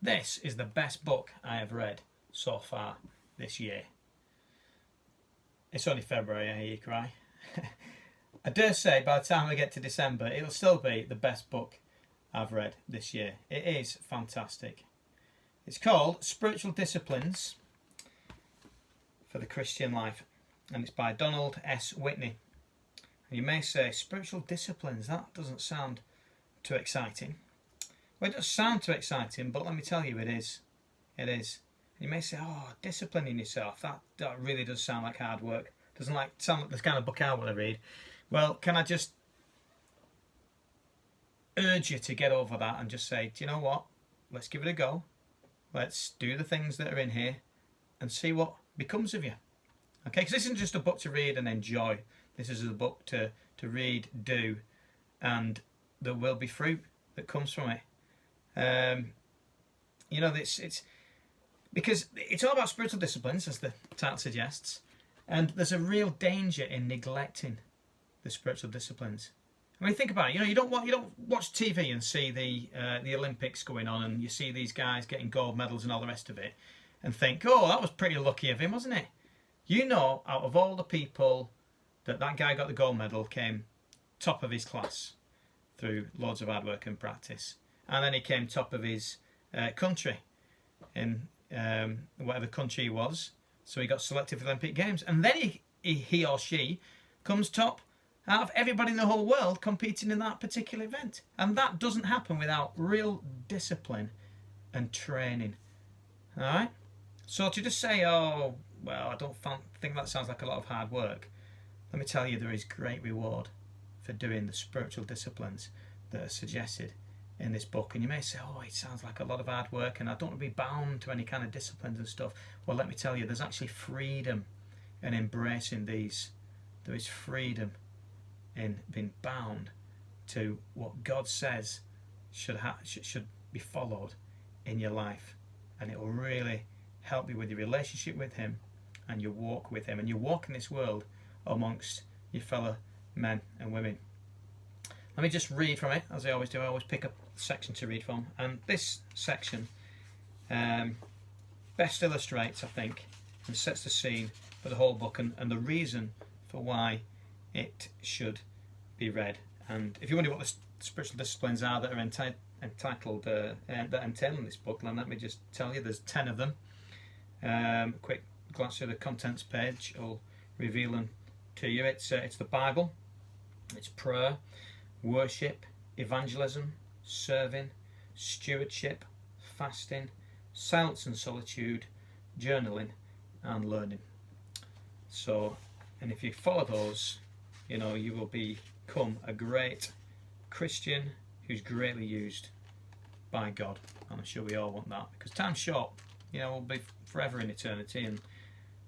This is the best book I have read so far this year. It's only February, I hear you cry. I dare say by the time we get to December, it'll still be the best book I've read this year. It is fantastic. It's called Spiritual Disciplines for the Christian Life, and it's by Donald S. Whitney. And you may say, spiritual disciplines, that doesn't sound too exciting. Well, it does sound too exciting, but let me tell you, it is. It is. You may say, oh, disciplining yourself, that really does sound like hard work. Doesn't sound like the kind of book I want to read. Well, can I just urge you to get over that and just say, do you know what? Let's give it a go. Let's do the things that are in here and see what becomes of you. Okay, because this isn't just a book to read and enjoy. This is a book to read, do, and there will be fruit that comes from it. You know, it's because it's all about spiritual disciplines, as the title suggests, and there's a real danger in neglecting the spiritual disciplines. I mean, think about it. You know, you don't watch TV and see the Olympics going on, and you see these guys getting gold medals and all the rest of it, and think, oh, that was pretty lucky of him, wasn't it? You know, out of all the people that guy got the gold medal, came top of his class through loads of hard work and practice, and then he came top of his country in whatever country he was. So he got selected for the Olympic Games, and then he or she comes top out of everybody in the whole world competing in that particular event. And that doesn't happen without real discipline and training. All right? So to just say, oh, well, I don't think that sounds like a lot of hard work. Let me tell you, there is great reward for doing the spiritual disciplines that are suggested in this book. And you may say, oh, it sounds like a lot of hard work and I don't want to be bound to any kind of disciplines and stuff. Well, let me tell you, there's actually freedom in embracing these. There is freedom in being bound to what God says should be followed in your life, and it will really help you with your relationship with Him and your walk with Him, and your walk in this world amongst your fellow men and women. Let me just read from it, as I always do. I always pick a section to read from, and this section best illustrates, I think, and sets the scene for the whole book and the reason for why it should be read. And if you wonder what the spiritual disciplines are that are entitled that entail in this book, then let me just tell you, there's 10 of them. Quick glance through the contents page will reveal them to you. It's the Bible, it's prayer, worship, evangelism, serving, stewardship, fasting, silence and solitude, journaling, and learning. So, and if you follow those, you know, you will become a great Christian who's greatly used by God. And I'm sure we all want that, because time's short. You know, we'll be forever in eternity, and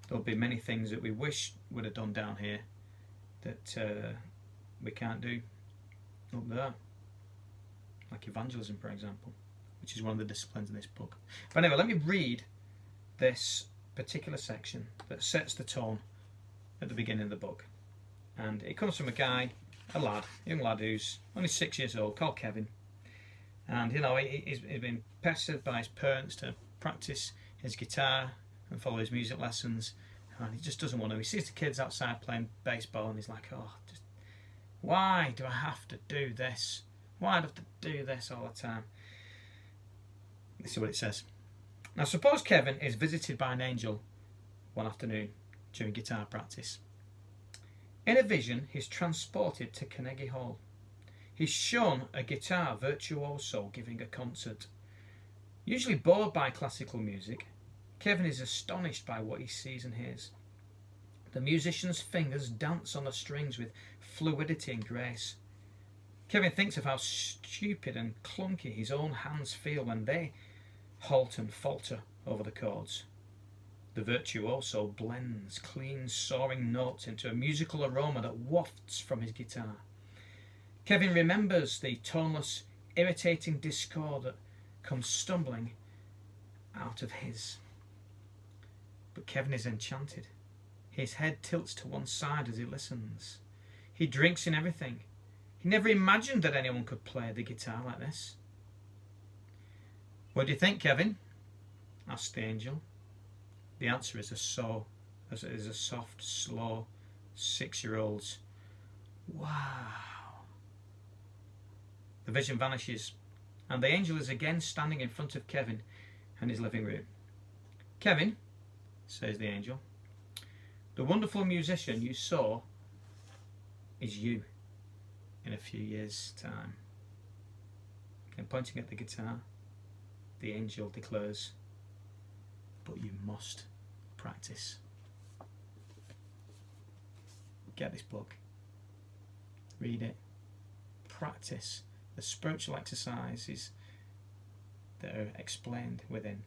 there'll be many things that we wish would have done down here that we can't do up there, like evangelism, for example, which is one of the disciplines in this book. But anyway, let me read this particular section that sets the tone at the beginning of the book. And it comes from a young lad who's only 6 years old, called Kevin. And, you know, he's been pestered by his parents to practice his guitar and follow his music lessons. And he just doesn't want to. He sees the kids outside playing baseball and he's like, oh, why do I have to do this? Why do I have to do this all the time? This is what it says. Now, suppose Kevin is visited by an angel one afternoon during guitar practice. In a vision, he's transported to Carnegie Hall. He's shown a guitar virtuoso giving a concert. Usually bored by classical music, Kevin is astonished by what he sees and hears. The musician's fingers dance on the strings with fluidity and grace. Kevin thinks of how stupid and clunky his own hands feel when they halt and falter over the chords. The virtuoso blends clean, soaring notes into a musical aroma that wafts from his guitar. Kevin remembers the toneless, irritating discord that comes stumbling out of his. But Kevin is enchanted. His head tilts to one side as he listens. He drinks in everything. He never imagined that anyone could play the guitar like this. What do you think, Kevin? Asked the angel. The answer is a soft, slow 6-year-old's wow. The vision vanishes, and the angel is again standing in front of Kevin in his living room. Kevin, says the angel, the wonderful musician you saw is you in a few years' time. And pointing at the guitar, the angel declares, but you must practice. Get this book, read it, practice the spiritual exercises that are explained within,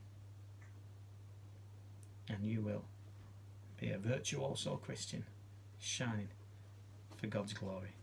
and you will be a virtuoso Christian shining for God's glory.